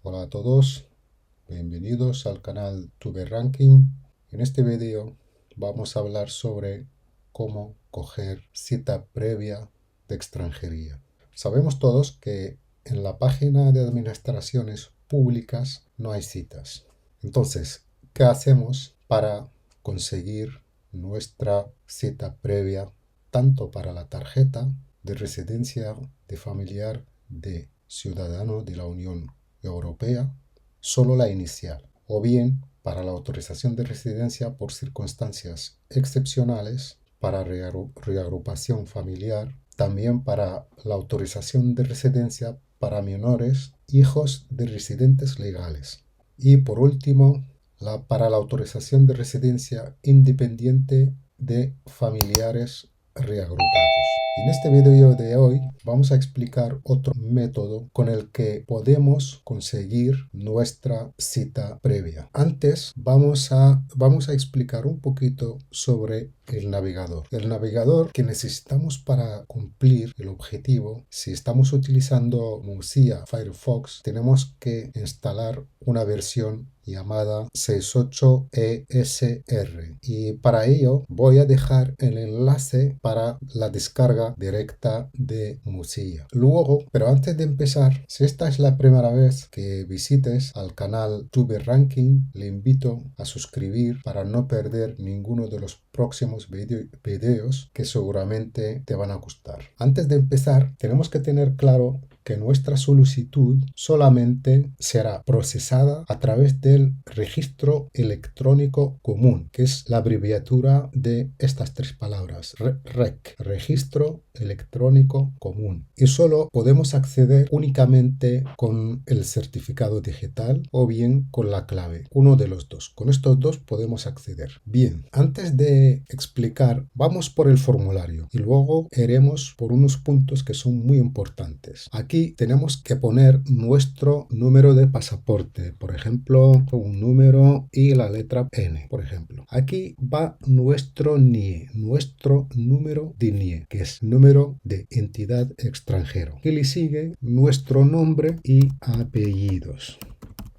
Hola a todos, bienvenidos al canal TubeRanking. En este vídeo vamos a hablar sobre cómo coger cita previa de extranjería. Sabemos todos que en la página de administraciones públicas no hay citas. Entonces, ¿qué hacemos para conseguir nuestra cita previa tanto para la tarjeta de residencia de familiar de ciudadano de la Unión Europea, solo la inicial, o bien para la autorización de residencia por circunstancias excepcionales, para reagrupación familiar, también para la autorización de residencia para menores, hijos de residentes legales, y por último, para la autorización de residencia independiente de familiares reagrupados. En este vídeo de hoy vamos a explicar otro método con el que podemos conseguir nuestra cita previa. Antes vamos a explicar un poquito sobre el navegador. El navegador que necesitamos para cumplir el objetivo, si estamos utilizando Mozilla Firefox, tenemos que instalar una versión llamada 68ESR, y para ello voy a dejar el enlace para la descarga directa de Mozilla. Luego, pero antes de empezar, si esta es la primera vez que visites al canal TubeRanking, le invito a suscribir para no perder ninguno de los próximos videos que seguramente te van a gustar. Antes de empezar, tenemos que tener claro que nuestra solicitud solamente será procesada a través del registro electrónico común, que es la abreviatura de estas tres palabras, REC, registro electrónico común. Y solo podemos acceder únicamente con el certificado digital o bien con la clave, uno de los dos. Con estos dos podemos acceder. Bien, antes de explicar, vamos por el formulario y luego iremos por unos puntos que son muy importantes. Aquí tenemos que poner nuestro número de pasaporte, por ejemplo, un número y la letra N, por ejemplo. Aquí va nuestro NIE, nuestro número de NIE, que es número de entidad extranjero. Y le sigue nuestro nombre y apellidos.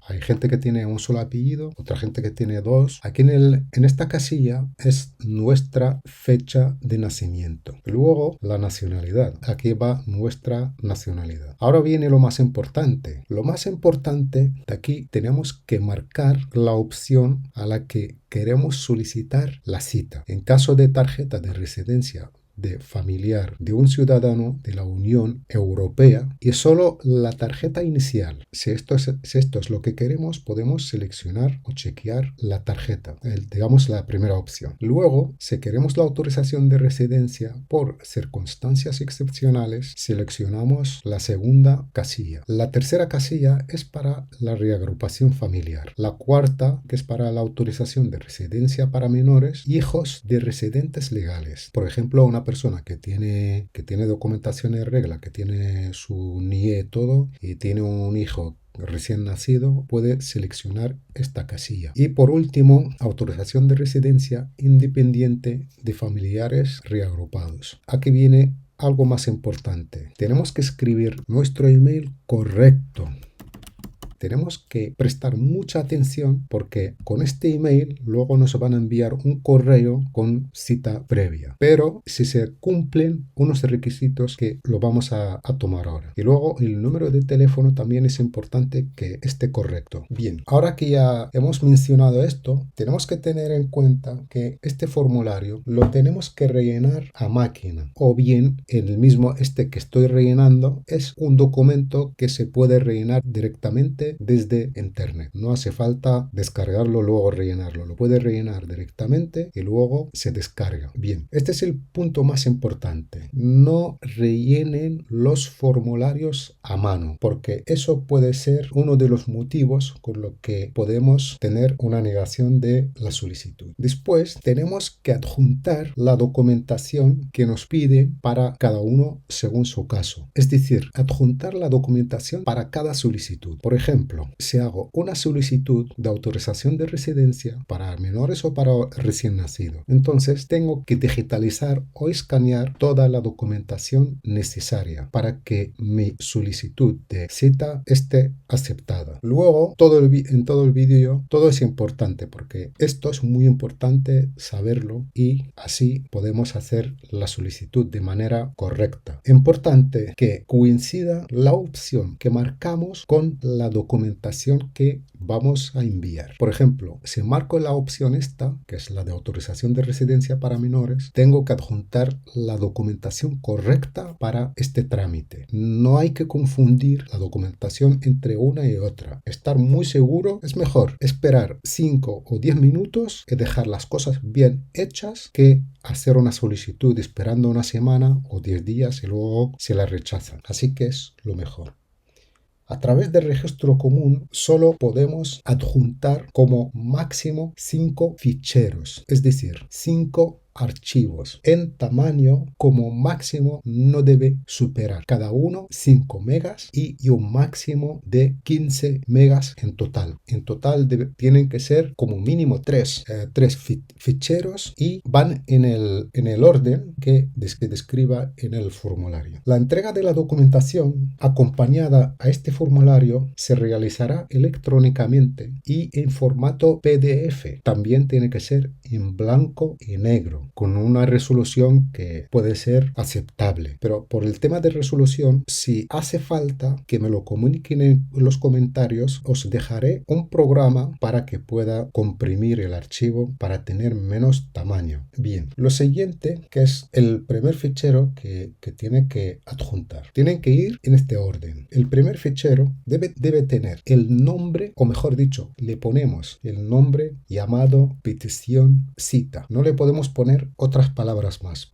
Hay gente que tiene un solo apellido, otra gente que tiene dos. Aquí en esta casilla es nuestra fecha de nacimiento. Luego la nacionalidad. Aquí va nuestra nacionalidad. Ahora viene lo más importante. Lo más importante de aquí tenemos que marcar la opción a la que queremos solicitar la cita. En caso de tarjeta de residencia de familiar de un ciudadano de la Unión Europea, y solo la tarjeta inicial. Si esto es lo que queremos, podemos seleccionar o chequear la tarjeta, digamos la primera opción. Luego, si queremos la autorización de residencia por circunstancias excepcionales, seleccionamos la segunda casilla. La tercera casilla es para la reagrupación familiar. La cuarta, que es para la autorización de residencia para menores, hijos de residentes legales. Por ejemplo, una persona que tiene documentación en regla, que tiene su NIE todo y tiene un hijo recién nacido, puede seleccionar esta casilla. Y por último, autorización de residencia independiente de familiares reagrupados. Aquí viene algo más importante. Tenemos que escribir nuestro email correcto. Tenemos que prestar mucha atención porque con este email luego nos van a enviar un correo con cita previa. Pero si se cumplen unos requisitos que lo vamos a tomar ahora. Y luego el número de teléfono también es importante que esté correcto. Bien, ahora que ya hemos mencionado esto, tenemos que tener en cuenta que este formulario lo tenemos que rellenar a máquina. O bien el mismo que estoy rellenando es un documento que se puede rellenar directamente desde internet. No hace falta descargarlo, luego rellenarlo. Lo puede rellenar directamente y luego se descarga. Bien, este es el punto más importante. No rellenen los formularios a mano, porque eso puede ser uno de los motivos con lo que podemos tener una negación de la solicitud. Después tenemos que adjuntar la documentación que nos pide para cada uno según su caso. Es decir, adjuntar la documentación para cada solicitud. Por ejemplo, ejemplo, si hago una solicitud de autorización de residencia para menores o para recién nacidos, entonces tengo que digitalizar o escanear toda la documentación necesaria para que mi solicitud de cita esté aceptada. Luego, en todo el vídeo, todo es importante porque esto es muy importante saberlo y así podemos hacer la solicitud de manera correcta. Importante que coincida la opción que marcamos con la documentación que vamos a enviar. Por ejemplo, si marco la opción esta, que es la de autorización de residencia para menores, tengo que adjuntar la documentación correcta para este trámite. No hay que confundir la documentación entre una y otra. Estar muy seguro es mejor esperar 5 o 10 minutos y dejar las cosas bien hechas que hacer una solicitud esperando una semana o 10 días y luego se la rechazan. Así que es lo mejor. A través del registro común solo podemos adjuntar como máximo 5 ficheros, es decir, 5 archivos en tamaño como máximo no debe superar cada uno 5 megas y un máximo de 15 megas en total. En total tienen que ser como mínimo 3 ficheros y van en el orden que describa en el formulario. La entrega de la documentación acompañada a este formulario se realizará electrónicamente y en formato PDF. También tiene que ser en blanco y negro, con una resolución que puede ser aceptable. Pero por el tema de resolución, si hace falta que me lo comuniquen en los comentarios, os dejaré un programa para que pueda comprimir el archivo para tener menos tamaño. Bien, lo siguiente, que es el primer fichero que tiene que adjuntar. Tienen que ir en este orden. El primer fichero debe tener el nombre, o mejor dicho, le ponemos el nombre llamado petición cita. No le podemos poner otras palabras más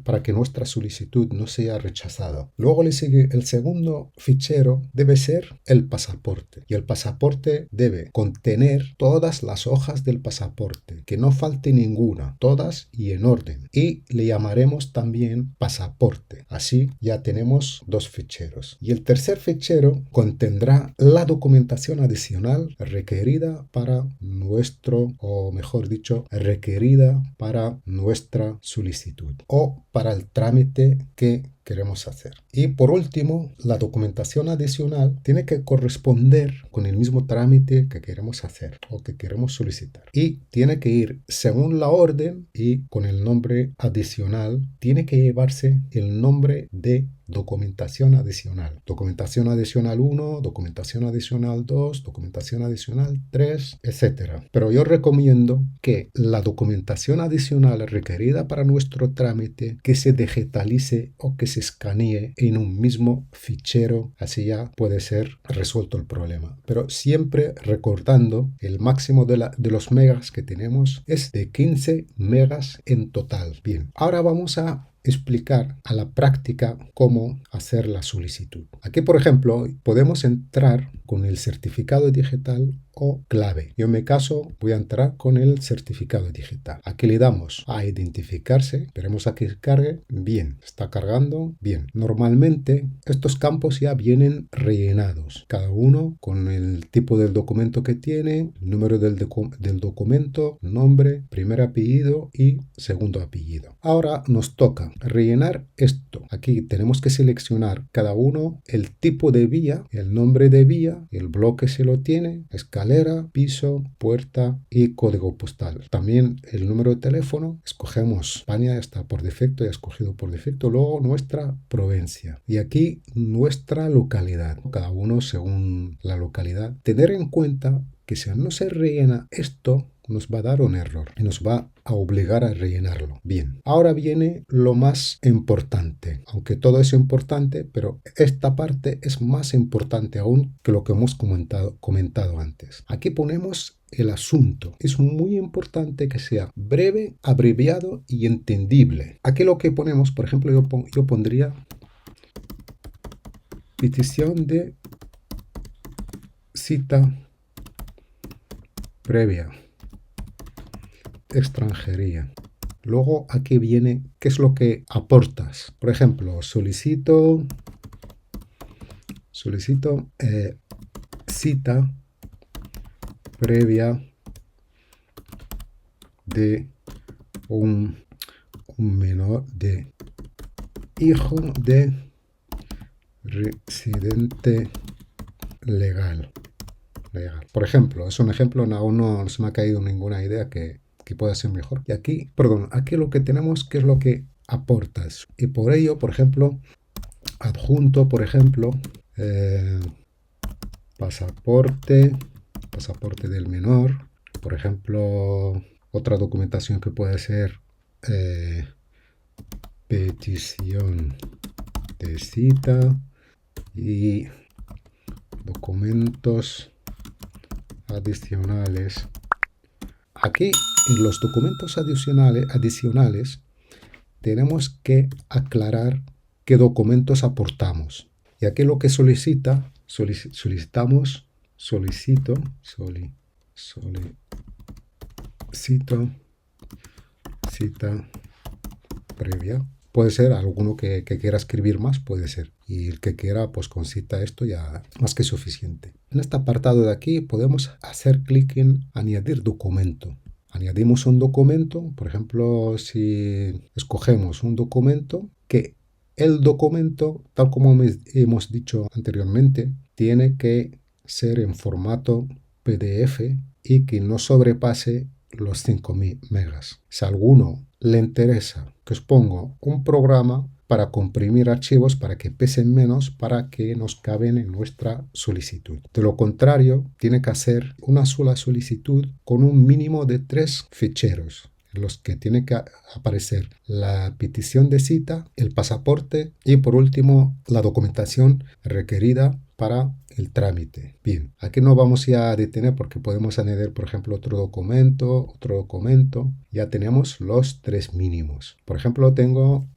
para que nuestra solicitud no sea rechazada. Luego le sigue el segundo fichero, debe ser el pasaporte, y el pasaporte debe contener todas las hojas del pasaporte, que no falte ninguna, todas y en orden, y le llamaremos también pasaporte. Así ya tenemos 2 ficheros. Y el tercer fichero contendrá la documentación adicional requerida para nuestro, o mejor dicho, requerida para nuestra solicitud o para el trámite que queremos hacer. Y por último, la documentación adicional tiene que corresponder con el mismo trámite que queremos hacer o que queremos solicitar. Y tiene que ir según la orden y con el nombre adicional tiene que llevarse el nombre de documentación adicional. Documentación adicional 1, documentación adicional 2, documentación adicional 3, etc. Pero yo recomiendo que la documentación adicional requerida para nuestro trámite que se digitalice o que se escanee en un mismo fichero, así ya puede ser resuelto el problema. Pero siempre recordando el máximo de los megas que tenemos es de 15 megas en total. Bien, ahora vamos a explicar a la práctica cómo hacer la solicitud. Aquí, por ejemplo, podemos entrar con el certificado digital o clave. Yo en mi caso voy a entrar con el certificado digital. Aquí le damos a identificarse. Esperemos a que cargue. Bien, está cargando. Bien. Normalmente estos campos ya vienen rellenados. Cada uno con el tipo del documento que tiene, el número del documento, nombre, primer apellido y segundo apellido. Ahora nos toca rellenar esto. Aquí tenemos que seleccionar cada uno el tipo de vía, el nombre de vía, el bloque se lo tiene, escalera, piso, puerta y código postal. También el número de teléfono, escogemos España, está por defecto, ya escogido por defecto, luego nuestra provincia y aquí nuestra localidad, cada uno según la localidad. Tener en cuenta que si no se rellena esto, nos va a dar un error y nos va a obligar a rellenarlo. Bien, ahora viene lo más importante, aunque todo es importante, pero esta parte es más importante aún que lo que hemos comentado antes. Aquí ponemos el asunto. Es muy importante que sea breve, abreviado y entendible. Aquí lo que ponemos, por ejemplo, yo pondría petición de cita previa, extranjería. Luego aquí viene qué es lo que aportas. Por ejemplo, solicito cita previa de un menor de hijo de residente legal. Por ejemplo, es un ejemplo, aún no se me ha caído ninguna idea que pueda ser mejor. Y aquí, perdón, aquí lo que tenemos, ¿qué es lo que aportas? Y por ello, por ejemplo, adjunto, por ejemplo, pasaporte del menor, por ejemplo, otra documentación que puede ser petición de cita y documentos adicionales. Aquí en los documentos adicionales tenemos que aclarar qué documentos aportamos. Y aquí lo que solicito cita previa. Puede ser alguno que quiera escribir más, puede ser. Y el que quiera, pues con cita esto ya más que suficiente. En este apartado de aquí podemos hacer clic en añadir documento. Añadimos un documento, por ejemplo, si escogemos un documento, que el documento, tal como hemos dicho anteriormente, tiene que ser en formato PDF y que no sobrepase los 5000 megas. Si a alguno le interesa que os pongo un programa para comprimir archivos para que pesen menos, para que nos caben en nuestra solicitud. De lo contrario, tiene que hacer una sola solicitud con un mínimo de 3 ficheros, en los que tiene que aparecer la petición de cita, el pasaporte y por último la documentación requerida para el trámite. Bien, aquí no vamos ya a detener porque podemos añadir, por ejemplo, otro documento. Ya tenemos los 3 mínimos. Por ejemplo,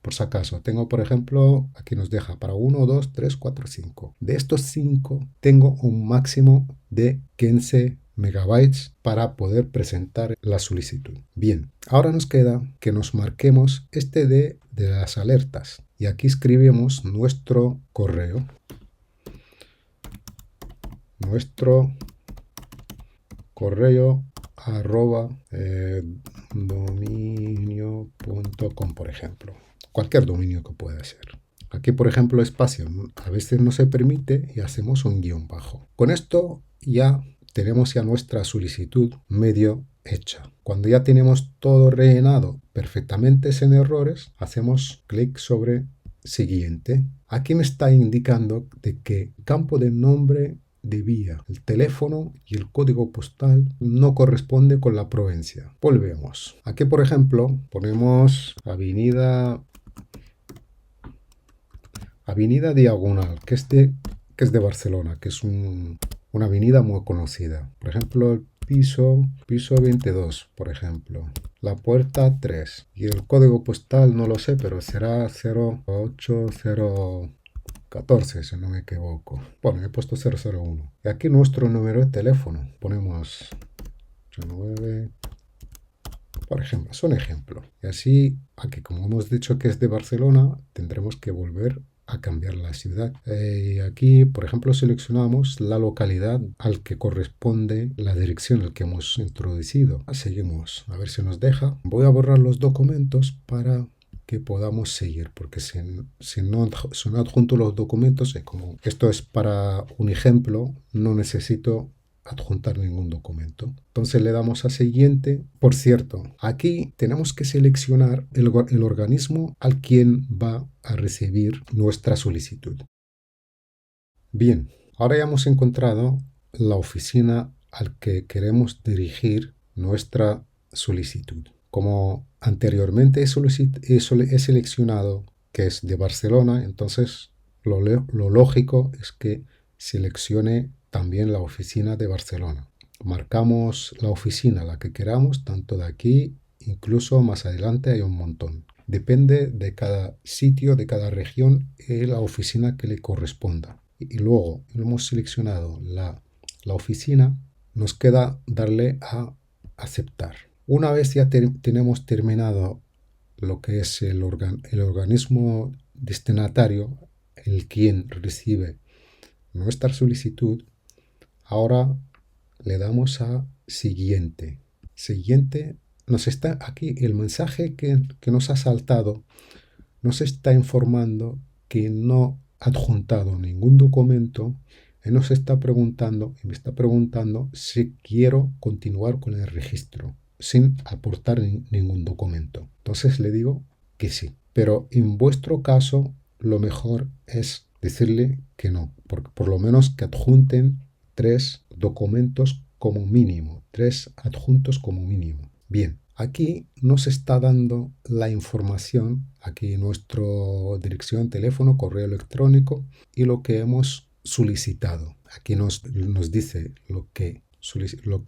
por si acaso, por ejemplo, aquí nos deja para 1, 2, 3, 4, 5. De estos 5 tengo un máximo de 15 megabytes para poder presentar la solicitud. Bien, ahora nos queda que nos marquemos de las alertas y aquí escribimos nuestro correo dominio.com, por ejemplo. Cualquier dominio que pueda ser. Aquí, por ejemplo, espacio a veces no se permite y hacemos un guión bajo. Con esto ya tenemos nuestra solicitud medio hecha. Cuando ya tenemos todo rellenado perfectamente sin errores, hacemos clic sobre siguiente. Aquí me está indicando de que campo de nombre de vía, el teléfono y el código postal no corresponde con la provincia. Volvemos. Aquí, por ejemplo, ponemos Avenida Diagonal, que es de Barcelona, que es una avenida muy conocida. Por ejemplo, el piso 22, por ejemplo. La puerta 3. Y el código postal no lo sé, pero será 08014, si no me equivoco. Bueno, he puesto 001. Y aquí nuestro número de teléfono. Ponemos 89, por ejemplo. Es un ejemplo. Y así, aquí como hemos dicho que es de Barcelona, tendremos que volver a cambiar la ciudad. Y aquí, por ejemplo, seleccionamos la localidad al que corresponde la dirección al que hemos introducido. Seguimos, a ver si nos deja. Voy a borrar los documentos para que podamos seguir, porque si no adjunto los documentos, como esto es para un ejemplo, no necesito adjuntar ningún documento. Entonces le damos a siguiente. Por cierto, aquí tenemos que seleccionar el organismo al quien va a recibir nuestra solicitud. Bien, ahora ya hemos encontrado la oficina al que queremos dirigir nuestra solicitud. Como anteriormente he seleccionado que es de Barcelona, entonces lo lógico es que seleccione también la oficina de Barcelona. Marcamos la oficina a la que queramos, tanto de aquí, incluso más adelante hay un montón. Depende de cada sitio, de cada región, la oficina que le corresponda. Y luego hemos seleccionado la oficina, nos queda darle a aceptar. Una vez ya tenemos terminado lo que es el organismo destinatario, el quien recibe nuestra solicitud, Ahora le damos a siguiente. Siguiente, nos está aquí el mensaje que nos ha saltado, nos está informando que no ha adjuntado ningún documento y nos está preguntando, y me está preguntando si quiero continuar con el registro sin aportar ningún documento. Entonces le digo que sí. Pero en vuestro caso, lo mejor es decirle que no, porque por lo menos que adjunten 3 documentos como mínimo, 3 adjuntos como mínimo. Bien, aquí nos está dando la información, aquí nuestra dirección, teléfono, correo electrónico y lo que hemos solicitado. Aquí nos dice lo que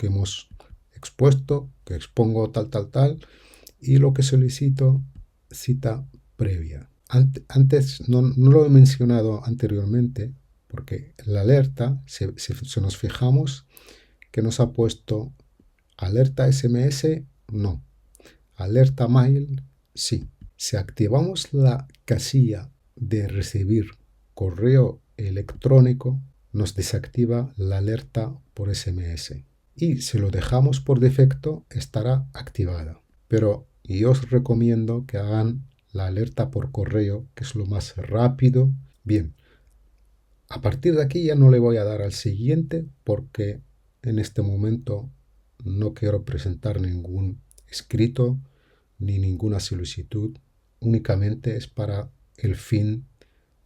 hemos expuesto, que expongo tal, y lo que solicito, cita previa. Antes no lo he mencionado anteriormente, porque la alerta, si nos fijamos, que nos ha puesto alerta SMS, no. Alerta mail, sí. Si activamos la casilla de recibir correo electrónico, nos desactiva la alerta por SMS. Y si lo dejamos por defecto, estará activada. Pero yo os recomiendo que hagan la alerta por correo, que es lo más rápido. Bien, a partir de aquí ya no le voy a dar al siguiente porque en este momento no quiero presentar ningún escrito ni ninguna solicitud. Únicamente es para el fin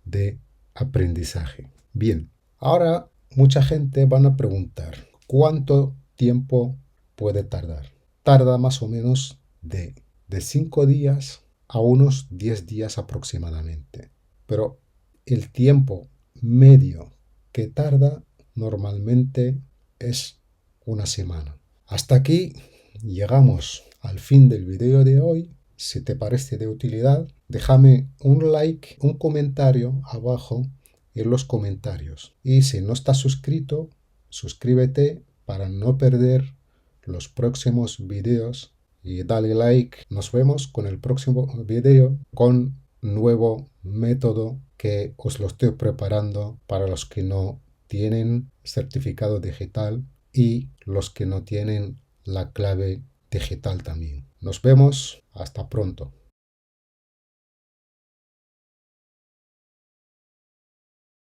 de aprendizaje. Bien, ahora mucha gente van a preguntar ¿cuánto tiempo puede tardar? Tarda más o menos de 5 días a unos 10 días aproximadamente. Pero el tiempo medio que tarda normalmente es una semana. Hasta aquí llegamos al fin del video de hoy. Si te parece de utilidad, déjame un like, un comentario abajo en los comentarios. Y si no estás suscrito, suscríbete para no perder los próximos videos y dale like. Nos vemos con el próximo video con nuevo método que os lo estoy preparando para los que no tienen certificado digital y los que no tienen la clave digital también. Nos vemos, hasta pronto.